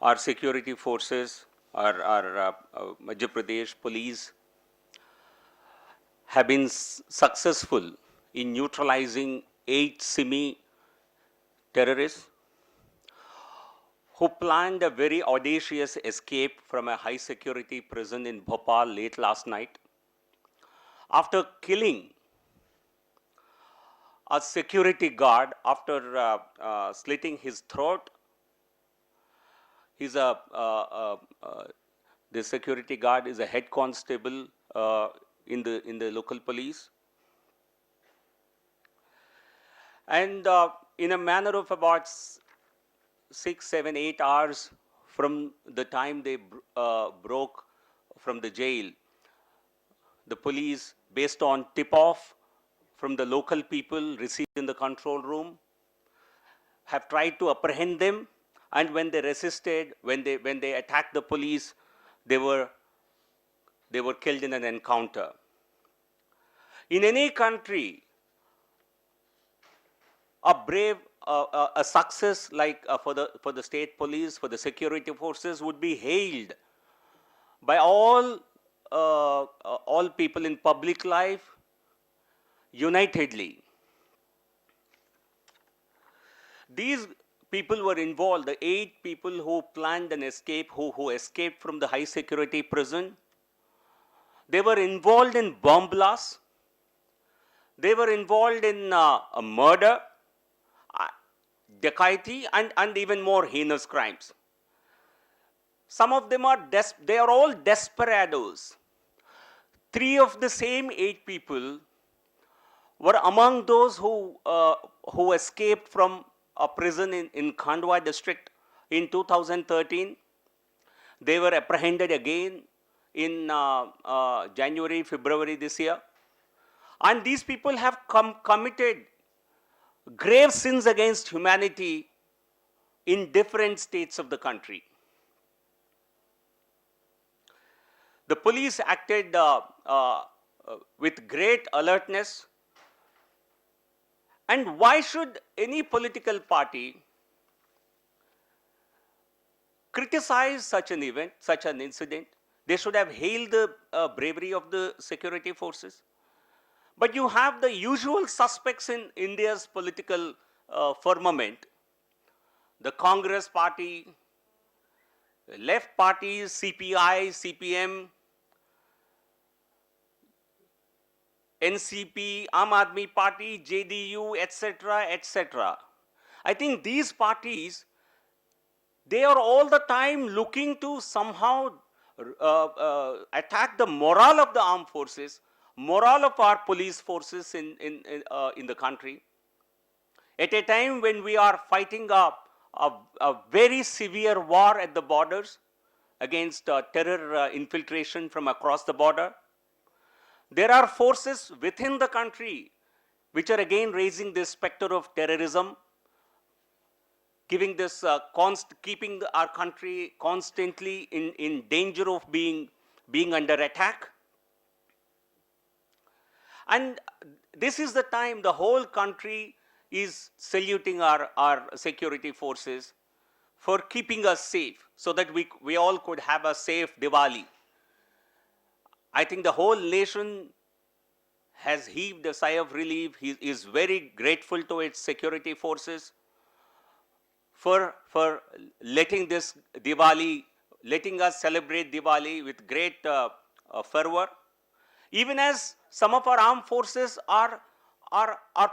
our security forces, our Madhya Pradesh police have been successful in neutralizing 8 semi-terrorists who planned a very audacious escape from a high security prison in Bhopal late last night. After killing a security guard, after slitting his throat, the security guard is a head constable in the local police. And in a manner of about 6, 7, 8 hours from the time they broke from the jail, the police, based on tip-off from the local people received in the control room, have tried to apprehend them, and when they resisted, when they attacked the police, they were killed in an encounter. In any country, a success like for the state police, for the security forces, would be hailed by all people in public life unitedly. These people were involved, the 8 people who planned an escape, who escaped from the high security prison. They were involved in bomb blasts. They were involved in a murder, dacoity, and even more heinous crimes. Some of them they are all desperados. 3 of the same 8 people were among those who escaped from a prison in Khandwa district in 2013. They were apprehended again in January, February this year. And these people have committed grave sins against humanity in different states of the country. The police acted with great alertness. And why should any political party criticize such an event, such an incident? They should have hailed the bravery of the security forces. But you have the usual suspects in India's political firmament. The Congress party, left parties, CPI, CPM, NCP, Aam Aadmi Party, JDU, etc., etc. I think these parties, they are all the time looking to somehow attack the morale of the armed forces, morale of our police forces in the country. At a time when we are fighting a very severe war at the borders against terror infiltration from across the border, there are forces within the country which are again raising this specter of terrorism, giving this keeping our country constantly in danger of being under attack. And this is the time the whole country is saluting our security forces for keeping us safe, so that we all could have a safe Diwali. I think the whole nation has heaved a sigh of relief. He is very grateful to its security forces for letting this Diwali, letting us celebrate Diwali with great fervor. Even as some of our armed forces are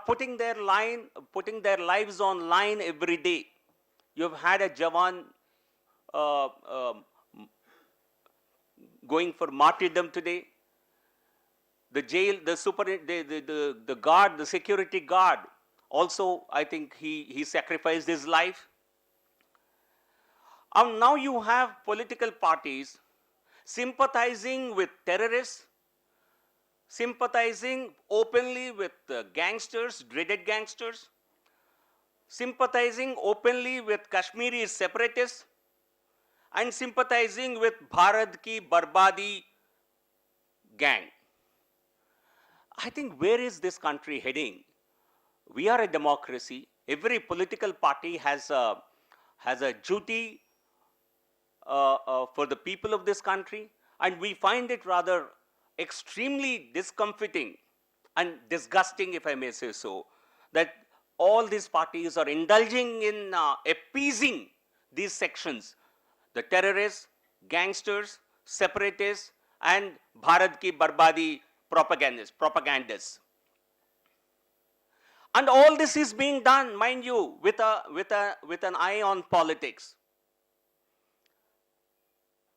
putting their lives on line every day. You've had a Jawan going for martyrdom today. The jail, the guard, the security guard, also I think he sacrificed his life. Now you have political parties sympathizing with terrorists, sympathizing openly with gangsters, dreaded gangsters, sympathizing openly with Kashmiri separatists, and sympathizing with Bharat Ki Barbadi gang. I think, where is this country heading? We are a democracy. Every political party has a duty for the people of this country, and we find it rather extremely discomforting and disgusting, if I may say so, that all these parties are indulging in appeasing these sections, the terrorists, gangsters, separatists, and Bharat ki Barbadi propagandists. And all this is being done, mind you, with an eye on politics.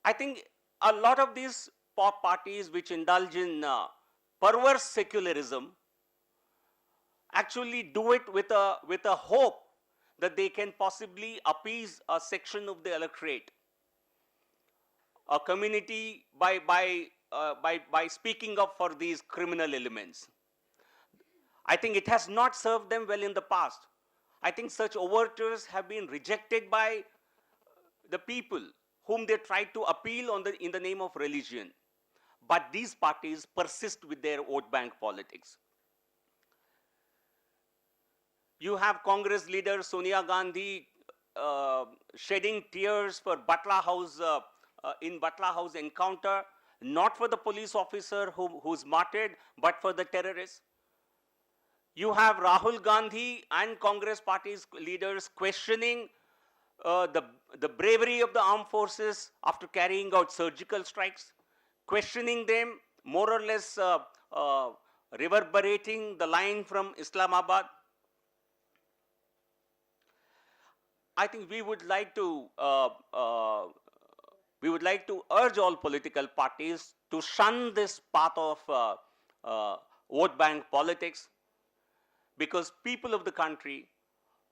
I think a lot of these parties which indulge in perverse secularism actually do it with a hope that they can possibly appease a section of the electorate, a community, by speaking up for these criminal elements. I think it has not served them well in the past. I think such overtures have been rejected by the people whom they tried to appeal in the name of religion. But these parties persist with their vote bank politics. You have Congress leader Sonia Gandhi shedding tears for Batla House, in Batla House encounter, not for the police officer who's martyred, but for the terrorists. You have Rahul Gandhi and Congress party's leaders questioning the bravery of the armed forces after carrying out surgical strikes, questioning them, more or less reverberating the line from Islamabad. I think we would like to urge all political parties to shun this path of vote bank politics, because people of the country,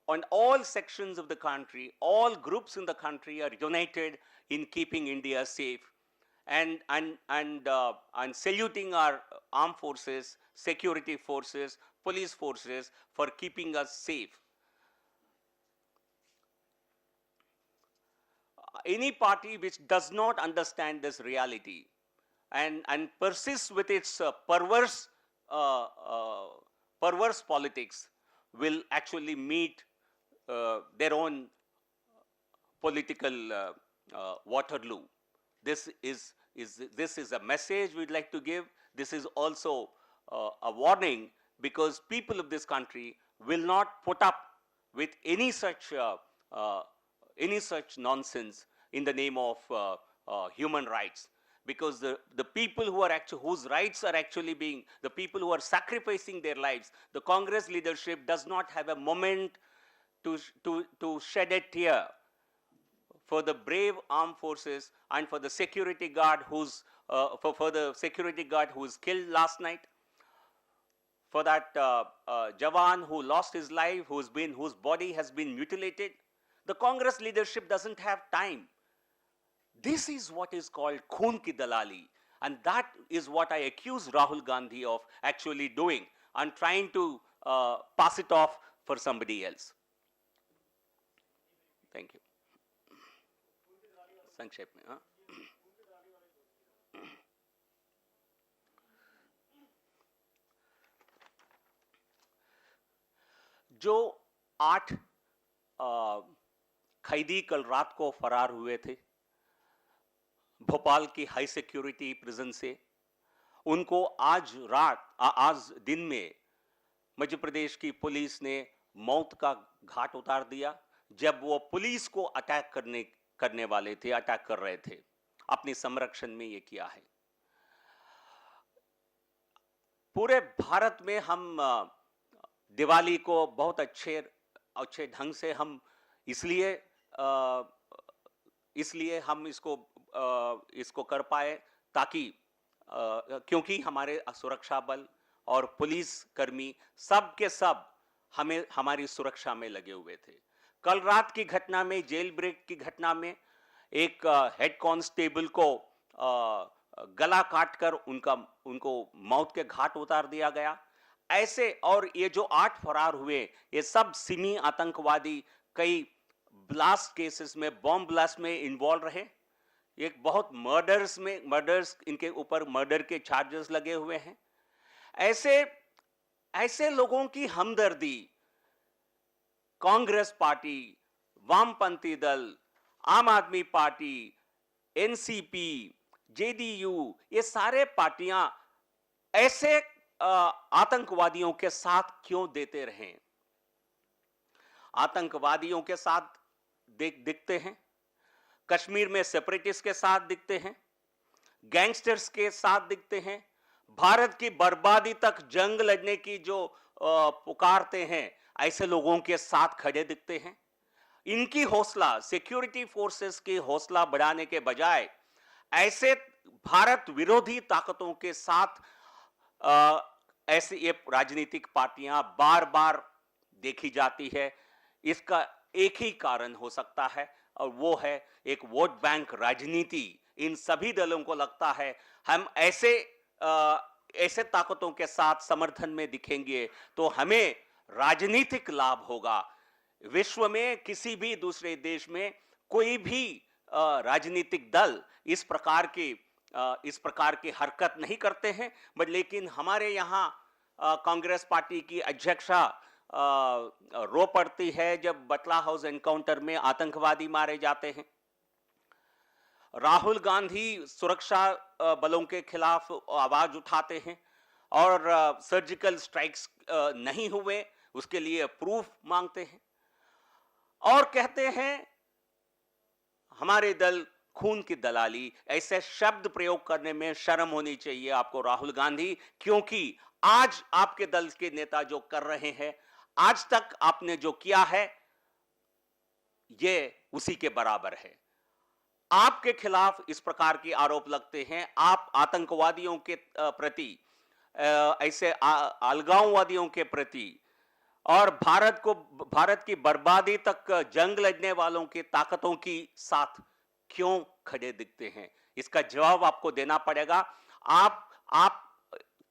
on all sections of the country, all groups in the country are united in keeping India safe, and saluting our armed forces, security forces, police forces for keeping us safe. Any party which does not understand this reality and persists with its perverse politics will actually meet their own political Waterloo. This is a message we'd like to give. This is also a warning, because people of this country will not put up with any such nonsense in the name of human rights, because the people whose rights are actually being, the people who are sacrificing their lives, the Congress leadership does not have a moment to shed a tear for the brave armed forces and for the security guard who's killed last night, for that Jawan who lost his life, whose body has been mutilated. The Congress leadership doesn't have time. This is what is called Khoon ki dalali, and that is what I accuse Rahul Gandhi of actually doing and trying to pass it off for somebody else. Thank you. संक्षेप में, हाँ? जो 8 कैदी कल रात को फरार हुए थे भोपाल की हाई सिक्योरिटी प्रिजन से, उनको आज दिन में मध्य प्रदेश की पुलिस ने मौत का घाट उतार दिया, जब वो पुलिस को अटैक करने वाले थे, अटैक कर रहे थे। अपने संरक्षण में ये किया है। पूरे भारत में हम दिवाली को बहुत अच्छे ढंग से हम इसलिए हम इसको कर पाए ताकि क्योंकि हमारे सुरक्षा बल और पुलिस कर्मी सब के सब हमारी सुरक्षा में लगे हुए थे। कल रात की घटना में, जेल ब्रेक की घटना में, एक हेड कांस्टेबल को गला काटकर उनको मौत के घाट उतार दिया गया। ऐसे और ये जो 8 फरार हुए, ये सब सिमी आतंकवादी कई ब्लास्ट केसेस में, बॉम्ब ब्लास्ट में इन्वॉल्व रहे। एक बहुत मर्डर्स इनके ऊपर मर्डर के चार्जेस लगे हुए हैं। ऐसे लोगों की हमदर्दी कांग्रेस पार्टी, वामपंथी दल, आम आदमी पार्टी, एनसीपी, जेडीयू, ये सारे पार्टियां ऐसे आतंकवादियों के साथ क्यों देते रहें? आतंकवादियों के साथ दिखते हैं, कश्मीर में सेपरेटिस्ट के साथ दिखते हैं, गैंगस्टर्स के साथ दिखते हैं, भारत की बर्बादी तक जंग लड़ने की जो पुकारते हैं, ऐसे लोगों के साथ खड़े दिखते हैं। इनकी हौसला, सिक्योरिटी फोर्सेस की हौसला बढ़ाने के बजाय ऐसे भारत विरोधी ताकतों के साथ ऐसे ये राजनीतिक पार्टियां बार बार देखी जाती है। इसका एक ही कारण हो सकता है और वो है एक वोट बैंक राजनीति। इन सभी दलों को लगता है हम ऐसे ताकतों के साथ समर्थन में दिखेंगे तो हमें राजनीतिक लाभ होगा। विश्व में किसी भी दूसरे देश में कोई भी राजनीतिक दल इस प्रकार की हरकत नहीं करते हैं, बट लेकिन हमारे यहाँ कांग्रेस पार्टी की अध्यक्षा रो पड़ती है जब बटला हाउस एनकाउंटर में आतंकवादी मारे जाते हैं। राहुल गांधी सुरक्षा बलों के खिलाफ आवाज उठाते हैं और सर्जिकल स्ट्राइक्स नहीं हुए उसके लिए प्रूफ मांगते हैं और कहते हैं हमारे दल खून की दलाली। ऐसे शब्द प्रयोग करने में शर्म होनी चाहिए आपको राहुल गांधी, क्योंकि आज आपके दल के नेता जो कर रहे हैं, आज तक आपने जो किया है ये उसी के बराबर है। आपके खिलाफ इस प्रकार के आरोप लगते हैं, आप आतंकवादियों के प्रति, ऐसे अलगाववादियों के प्रति और भारत की बर्बादी तक जंग लड़ने वालों की ताकतों की साथ क्यों खड़े दिखते हैं? इसका जवाब आपको देना पड़ेगा। आप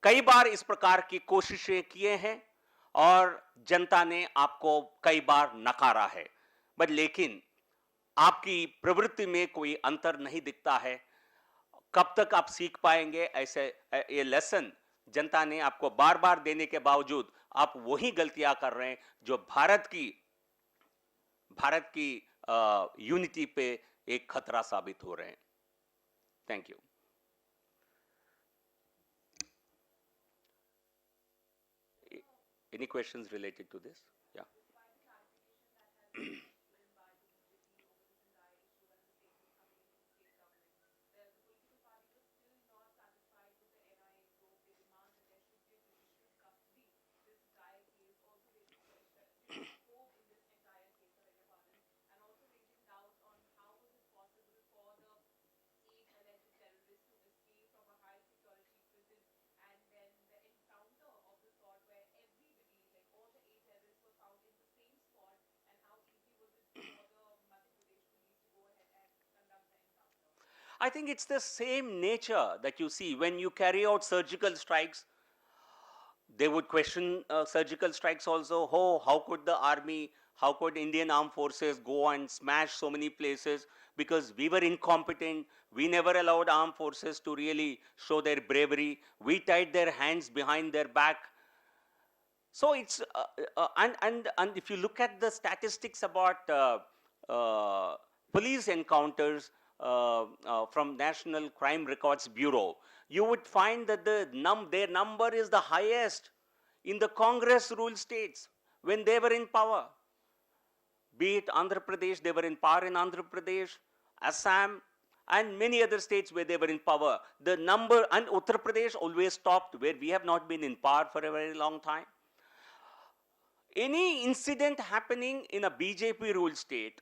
कई बार इस प्रकार की कोशिशें किए हैं और जनता ने आपको कई बार नकारा है, बट लेकिन आपकी प्रवृत्ति में कोई अंतर नहीं दिखता है। कब तक आप सीख पाएंगे? ऐसे ये लेसन जनता ने आपको बार बार देने के बावजूद आप वही गलतियां कर रहे हैं जो भारत की यूनिटी पे एक खतरा साबित हो रहे हैं। Thank you. Any questions related to this? Yeah. I think it's the same nature that you see when you carry out surgical strikes. They would question surgical strikes also. Oh, how could the army, how could Indian armed forces go and smash so many places? Because we were incompetent. We never allowed armed forces to really show their bravery. We tied their hands behind their back. So it's and if you look at the statistics about police encounters from National Crime Records Bureau, you would find that their number is the highest in the Congress-ruled states when they were in power. Be it Andhra Pradesh, they were in power in Andhra Pradesh, Assam, and many other states where they were in power. The number, and Uttar Pradesh always topped, where we have not been in power for a very long time. Any incident happening in a BJP ruled state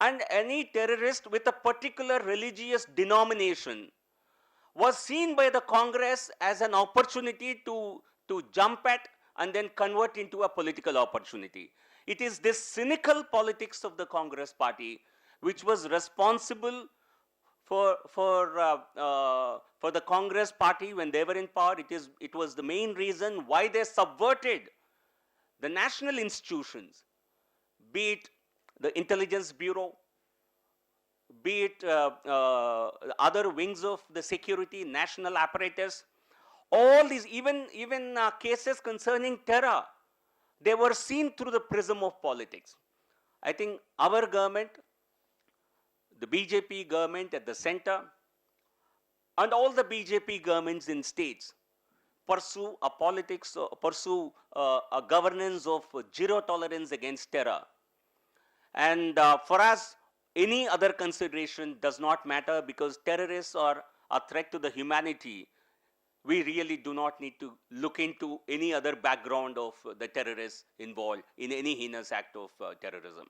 and any terrorist with a particular religious denomination was seen by the Congress as an opportunity to jump at and then convert into a political opportunity. It is this cynical politics of the Congress party which was responsible for the Congress party when they were in power. It was the main reason why they subverted the national institutions, be it the Intelligence Bureau, be it other wings of the security, national apparatus, all these, even cases concerning terror, they were seen through the prism of politics. I think our government the BJP government at the center and all the BJP governments in states pursue a politics, pursue a governance of zero tolerance against terror. And for us, any other consideration does not matter, because terrorists are a threat to the humanity. We really do not need to look into any other background of the terrorists involved in any heinous act of terrorism.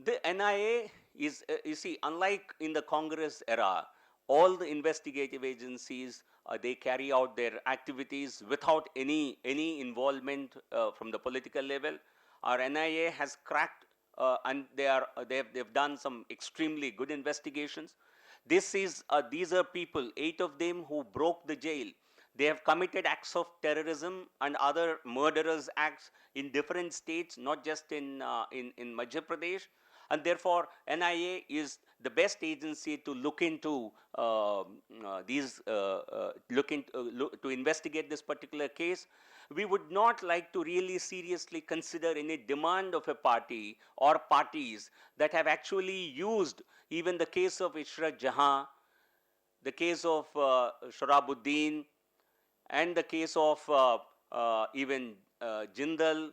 The NIA is, you see, unlike in the Congress era, all the investigative agencies, they carry out their activities without any involvement from the political level. Our NIA has cracked, and they've done some extremely good investigations. These are people, 8 of them, who broke the jail. They have committed acts of terrorism and other murderous acts in different states, not just in Madhya Pradesh. And therefore, NIA is the best agency to look into to investigate this particular case. We would not like to really seriously consider any demand of a party or parties that have actually used even the case of Ishrat Jahan, the case of Shorabuddin, and the case of even Jindal,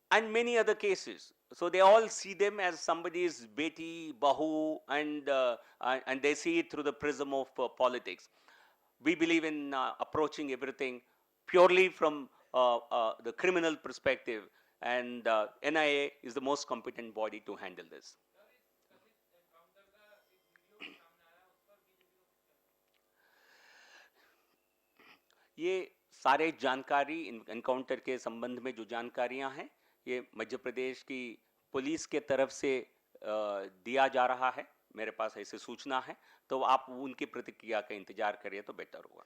and many other cases. So they all see them as somebody's beti, bahu, and they see it through the prism of politics. We believe in approaching everything purely from the criminal perspective, and NIA is the most competent body to handle this. ये सारे जानकारी encounter के संबंध में जो जानकारियां हैं, ये मध्य प्रदेश की पुलिस के तरफ से दिया जा रहा है. मेरे पास ऐसी सूचना है, तो आप उनकी प्रतिक्रिया का इंतजार करिए तो बेटर होगा.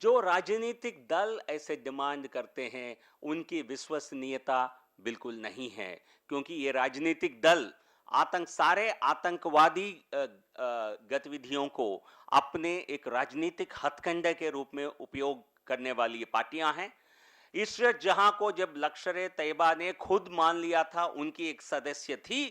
जो राजनीतिक दल ऐसे डिमांड करते हैं, उनकी विश्वसनीयता बिल्कुल नहीं है, क्योंकि ये राजनीतिक दल सारे आतंकवादी गतिविधियों को अपने एक राजनीतिक हथकंडे के रूप में उपयोग करने वाली ये पार्टियां हैं. इशरत जहां को जब लश्कर-ए-तैयबा ने खुद मान लिया था उनकी एक सदस्य थी,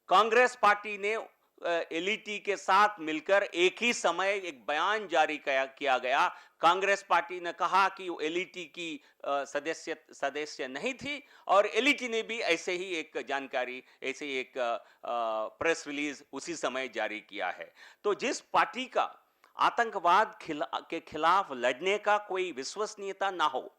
कांग्रेस पार्टी ने एलईटी के साथ मिलकर एक ही समय एक बयान जारी किया गया. कांग्रेस पार्टी ने कहा कि वो एलईटी की सदस्य नहीं थी, और एलईटी ने भी ऐसे ही एक जानकारी, ऐसे ही एक प्रेस रिलीज उसी समय जारी किया है. तो जिस पार्टी का आतंकवाद के खिलाफ लड़ने का कोई विश्वसनीयता ना हो,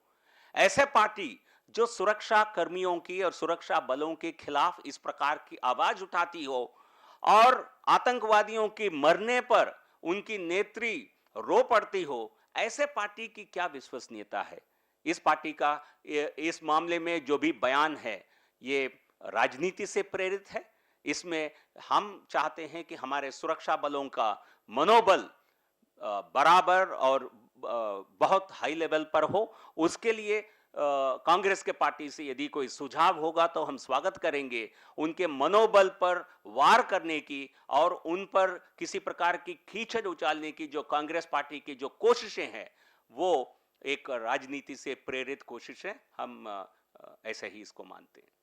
ऐसे पार्टी जो सुरक्षा कर्मियों की और सुरक्षा बलों के खिलाफ इस प्रकार की आवाज उठाती हो और आतंकवादियों के मरने पर उनकी नेत्री रो पड़ती हो, ऐसे पार्टी की क्या विश्वसनीयता है? इस पार्टी का इस मामले में जो भी बयान है, ये राजनीति से प्रेरित है. इसमें हम चाहते हैं कि हमारे सुरक्षा बलों का मनोबल बराबर और बहुत हाई लेवल पर हो. उसके लिए कांग्रेस के पार्टी से यदि कोई सुझाव होगा तो हम स्वागत करेंगे. उनके मनोबल पर वार करने की और उन पर किसी प्रकार की कीचड़ उछालने की जो कांग्रेस पार्टी की जो कोशिशें हैं, वो एक राजनीति से प्रेरित कोशिश है. हम ऐसे ही इसको मानते हैं.